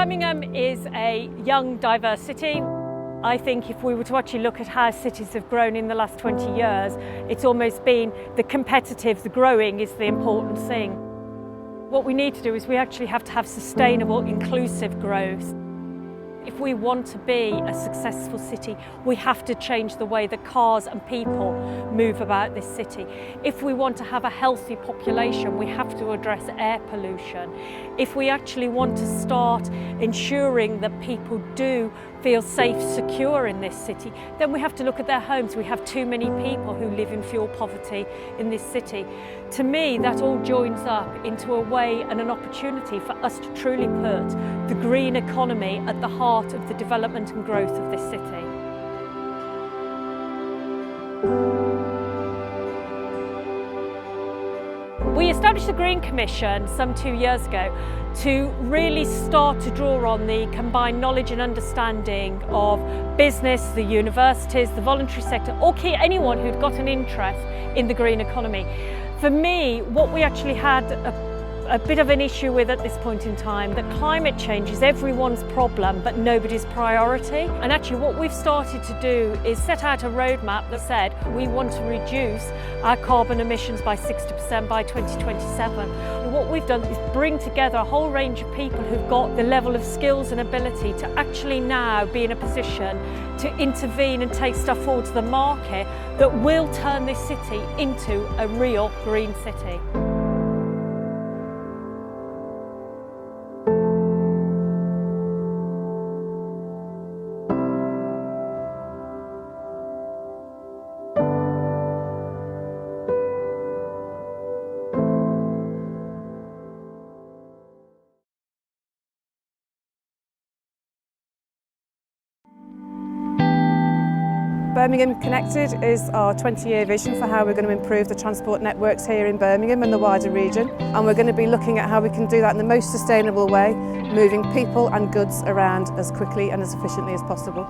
Birmingham is a young, diverse city. I think if we were to actually look at how cities have grown in the last 20 years, it's almost been the competitive, the growing is the important thing. What we need to do is we actually have to have sustainable, inclusive growth. If we want to be a successful city, we have to change the way that cars and people move about this city. If we want to have a healthy population, we have to address air pollution. If we actually want to start ensuring that people do feel safe, secure in this city, then we have to look at their homes. We have too many people who live in fuel poverty in this city. To me, that all joins up into a way and an opportunity for us to truly put the green economy at the heart of the development and growth of this city. We established the Green Commission some 2 years ago to really start to draw on the combined knowledge and understanding of business, the universities, the voluntary sector, or anyone who'd got an interest in the green economy. For me, what we actually had a bit of an issue with at this point in time, that climate change is everyone's problem but nobody's priority. And actually what we've started to do is set out a roadmap that said we want to reduce our carbon emissions by 60% by 2027. And what we've done is bring together a whole range of people who've got the level of skills and ability to actually now be in a position to intervene and take stuff forward to the market that will turn this city into a real green city. Birmingham Connected is our 20-year vision for how we're going to improve the transport networks here in Birmingham and the wider region, and we're going to be looking at how we can do that in the most sustainable way, moving people and goods around as quickly and as efficiently as possible.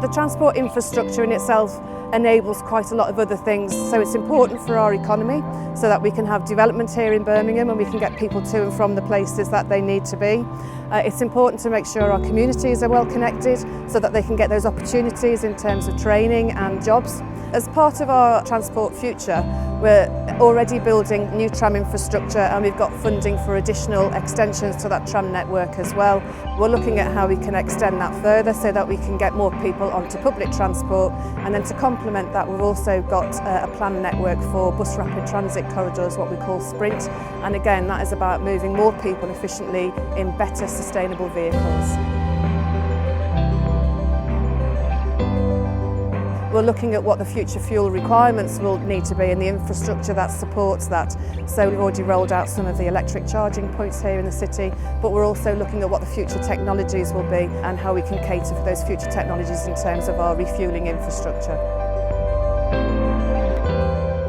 The transport infrastructure in itself enables quite a lot of other things, so it's important for our economy so that we can have development here in Birmingham and we can get people to and from the places that they need to be. It's important to make sure our communities are well connected so that they can get those opportunities in terms of training and jobs. As part of our transport future, we're already building new tram infrastructure and we've got funding for additional extensions to that tram network as well. We're looking at how we can extend that further so that we can get more people onto public transport, and then to complement that we've also got a planned network for bus rapid transit corridors, what we call Sprint, and again that is about moving more people efficiently in better sustainable vehicles. We're looking at what the future fuel requirements will need to be and the infrastructure that supports that. So we've already rolled out some of the electric charging points here in the city, but we're also looking at what the future technologies will be and how we can cater for those future technologies in terms of our refuelling infrastructure.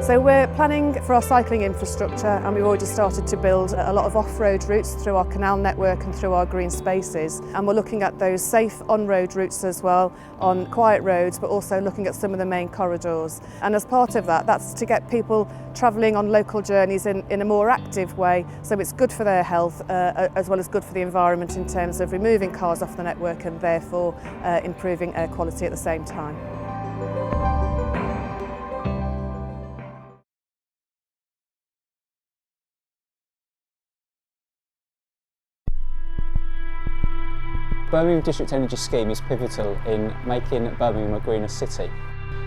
So we're planning for our cycling infrastructure, and we've already started to build a lot of off-road routes through our canal network and through our green spaces, and we're looking at those safe on-road routes as well on quiet roads, but also looking at some of the main corridors. And as part of that, that's to get people travelling on local journeys in a more active way, so it's good for their health as well as good for the environment in terms of removing cars off the network and therefore improving air quality at the same time. Birmingham District Energy Scheme is pivotal in making Birmingham a greener city.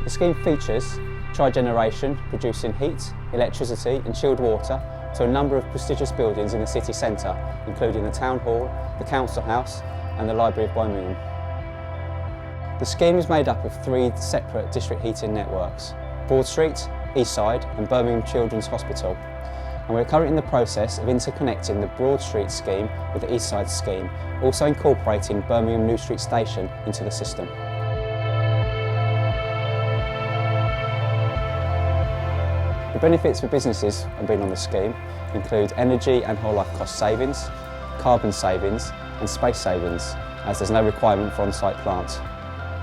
The scheme features tri-generation, producing heat, electricity and chilled water to a number of prestigious buildings in the city centre, including the Town Hall, the Council House and the Library of Birmingham. The scheme is made up of 3 separate district heating networks: Broad Street, Eastside and Birmingham Children's Hospital. And we're currently in the process of interconnecting the Broad Street scheme with the Eastside scheme, also incorporating Birmingham New Street Station into the system. The benefits for businesses of being on the scheme include energy and whole life cost savings, carbon savings and space savings, as there's no requirement for on-site plant.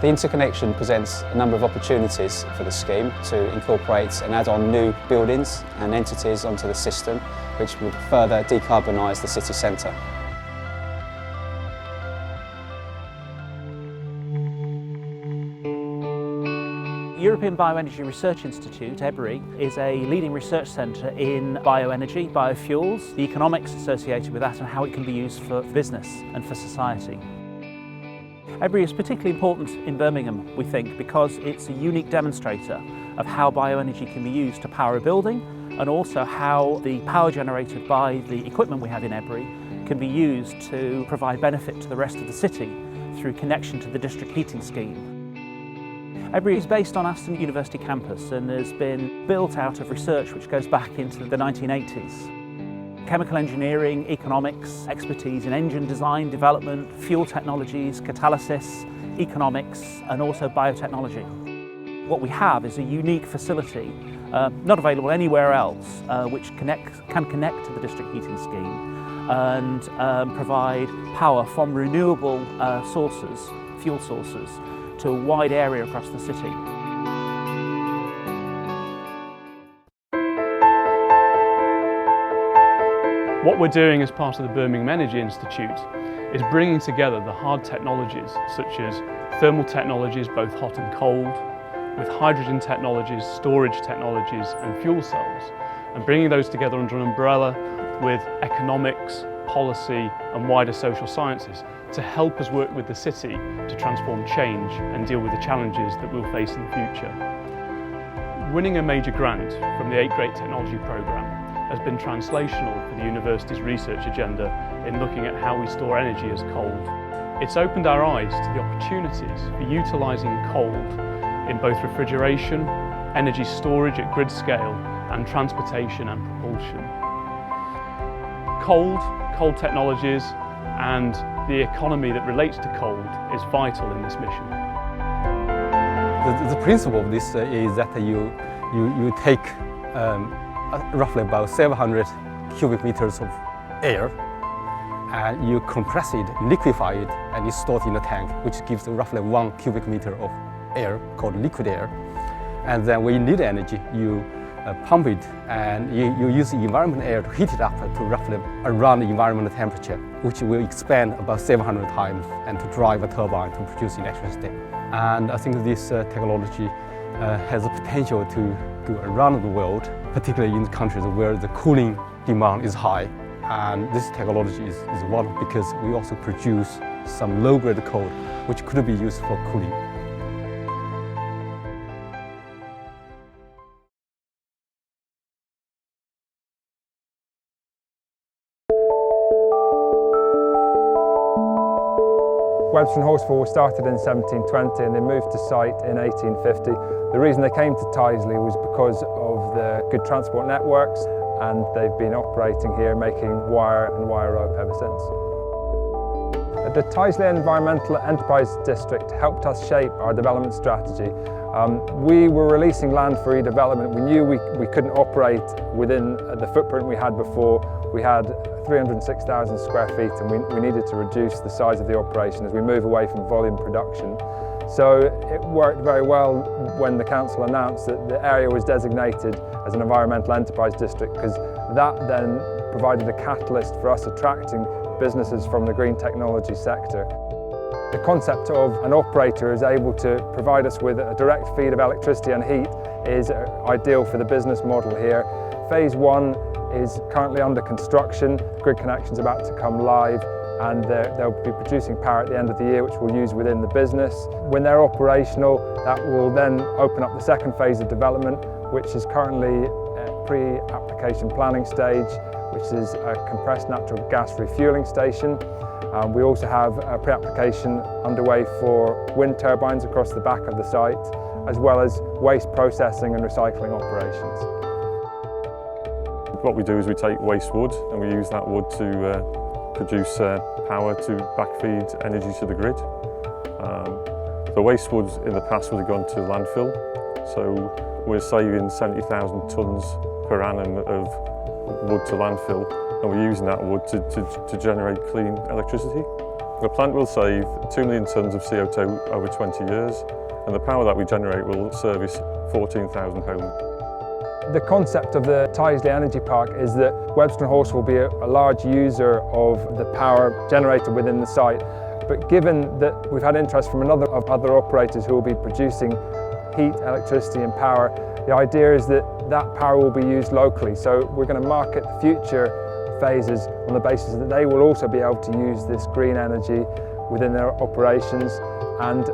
The interconnection presents a number of opportunities for the scheme to incorporate and add on new buildings and entities onto the system, which would further decarbonise the city centre. European Bioenergy Research Institute, EBRI, is a leading research centre in bioenergy, biofuels, the economics associated with that and how it can be used for business and for society. EBRI is particularly important in Birmingham, we think, because it's a unique demonstrator of how bioenergy can be used to power a building and also how the power generated by the equipment we have in EBRI can be used to provide benefit to the rest of the city through connection to the district heating scheme. EBRI is based on Aston University campus and has been built out of research which goes back into the 1980s. Chemical engineering, economics, expertise in engine design, development, fuel technologies, catalysis, economics and also biotechnology. What we have is a unique facility, not available anywhere else, which can connect to the district heating scheme and provide power from renewable sources, fuel sources, to a wide area across the city. What we're doing as part of the Birmingham Energy Institute is bringing together the hard technologies such as thermal technologies, both hot and cold, with hydrogen technologies, storage technologies and fuel cells, and bringing those together under an umbrella with economics, policy and wider social sciences to help us work with the city to transform change and deal with the challenges that we'll face in the future. Winning a major grant from the 8 Great Technology Programme has been translational for the university's research agenda in looking at how we store energy as cold. It's opened our eyes to the opportunities for utilising cold in both refrigeration, energy storage at grid scale and transportation and propulsion. Cold technologies and the economy that relates to cold is vital in this mission. The principle of this is that you take roughly about 700 cubic meters of air and you compress it, liquefy it and you store it in a tank, which gives roughly 1 cubic meter of air called liquid air. And then when you need energy, you pump it and you use the environment air to heat it up to roughly around the environmental temperature, which will expand about 700 times and to drive a turbine to produce electricity. And I think this technology has the potential to go around the world, particularly in countries where the cooling demand is high. And this technology is one because we also produce some low-grade coal which could be used for cooling. Webster and Horsfall were started in 1720 and they moved to site in 1850. The reason they came to Tyseley was because of the good transport networks, and they've been operating here making wire and wire rope ever since. The Tyseley Environmental Enterprise District helped us shape our development strategy. We were releasing land for redevelopment. We knew we couldn't operate within the footprint we had before. We had 306,000 square feet and we needed to reduce the size of the operation as we move away from volume production. So it worked very well when the council announced that the area was designated as an environmental enterprise district, because that then provided a catalyst for us attracting businesses from the green technology sector. The concept of an operator is able to provide us with a direct feed of electricity and heat is ideal for the business model here. Phase 1 is currently under construction. Grid connection's about to come live and they'll be producing power at the end of the year which we'll use within the business. When they're operational, that will then open up the second phase of development, which is currently at pre-application planning stage, which is a compressed natural gas refuelling station. We also have a pre-application underway for wind turbines across the back of the site, as well as waste processing and recycling operations. What we do is we take waste wood and we use that wood to produce power to backfeed energy to the grid. The waste wood in the past would have gone to landfill, so we're saving 70,000 tonnes per annum of wood to landfill, and we're using that wood to generate clean electricity. The plant will save 2 million tonnes of CO2 over 20 years, and the power that we generate will service 14,000 homes. The concept of the Tyseley Energy Park is that Webster and Horsforth will be a large user of the power generated within the site. But given that we've had interest from other operators who will be producing heat, electricity and power, the idea is that that power will be used locally. So we're going to market the future phases on the basis that they will also be able to use this green energy within their operations and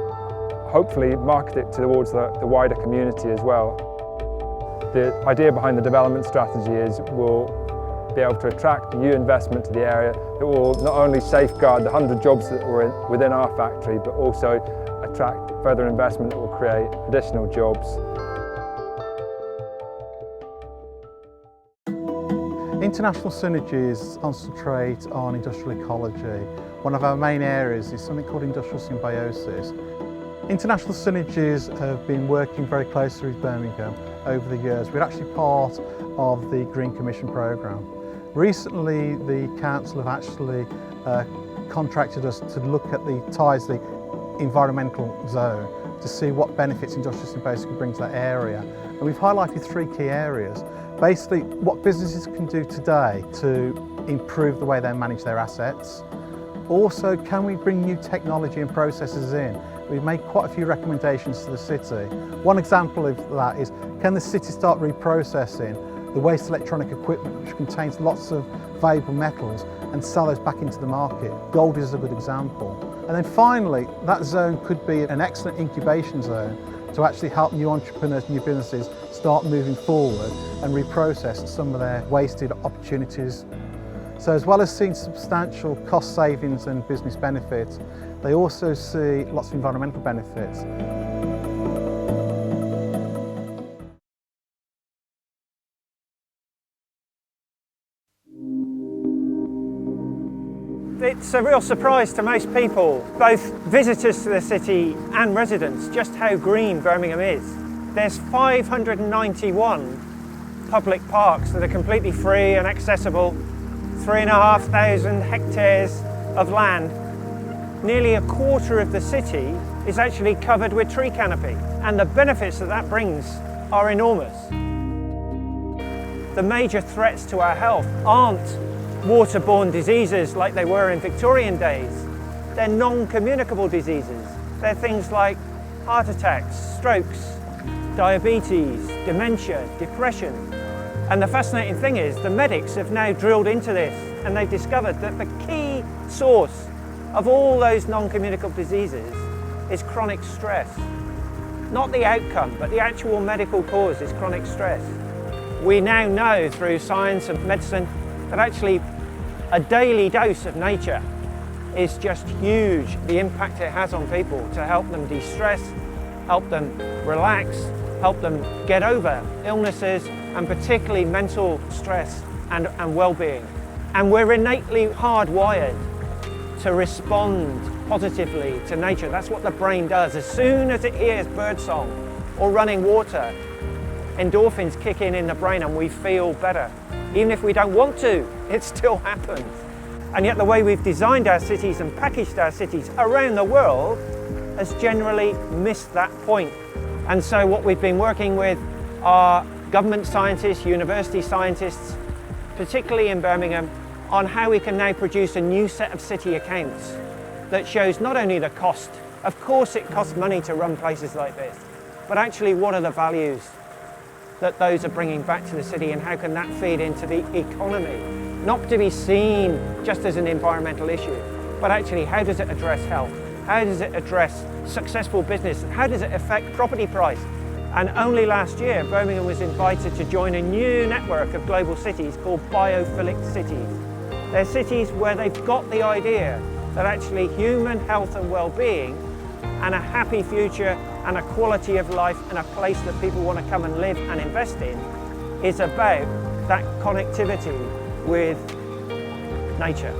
hopefully market it towards the wider community as well. The idea behind the development strategy is we'll be able to attract new investment to the area that will not only safeguard the 100 jobs that were within our factory, but also attract further investment that will create additional jobs. International synergies concentrate on industrial ecology. One of our main areas is something called industrial symbiosis. International synergies have been working very closely with Birmingham over the years. We're actually part of the Green Commission programme. Recently, the council have actually contracted us to look at the Tyseley environmental zone to see what benefits industrial symbiosis can bring to that area. And we've highlighted 3 key areas. Basically, what businesses can do today to improve the way they manage their assets. Also, can we bring new technology and processes in? We've made quite a few recommendations to the city. One example of that is, can the city start reprocessing the waste electronic equipment which contains lots of valuable metals and sell those back into the market? Gold is a good example. And then finally, that zone could be an excellent incubation zone to actually help new entrepreneurs, new businesses start moving forward and reprocess some of their wasted opportunities. So as well as seeing substantial cost savings and business benefits, they also see lots of environmental benefits. It's a real surprise to most people, both visitors to the city and residents, just how green Birmingham is. There's 591 public parks that are completely free and accessible, 3,500 hectares of land. Nearly a quarter of the city is actually covered with tree canopy, and the benefits that that brings are enormous. The major threats to our health aren't waterborne diseases like they were in Victorian days. They're non-communicable diseases. They're things like heart attacks, strokes, diabetes, dementia, depression. And the fascinating thing is the medics have now drilled into this and they've discovered that the key source of all those non-communicable diseases is chronic stress. Not the outcome, but the actual medical cause is chronic stress. We now know through science and medicine that actually a daily dose of nature is just huge, the impact it has on people to help them de-stress, help them relax, help them get over illnesses and particularly mental stress and well-being. And we're innately hardwired to respond positively to nature. That's what the brain does. As soon as it hears birdsong or running water, endorphins kick in the brain and we feel better. Even if we don't want to, it still happens. And yet the way we've designed our cities and packaged our cities around the world has generally missed that point. And so what we've been working with are government scientists, university scientists, particularly in Birmingham, on how we can now produce a new set of city accounts that shows not only the cost, of course it costs money to run places like this, but actually what are the values that those are bringing back to the city and how can that feed into the economy? Not to be seen just as an environmental issue, but actually how does it address health? How does it address successful business? And how does it affect property price? And only last year, Birmingham was invited to join a new network of global cities called biophilic cities. They're cities where they've got the idea that actually human health and well-being and a happy future and a quality of life and a place that people want to come and live and invest in is about that connectivity with nature.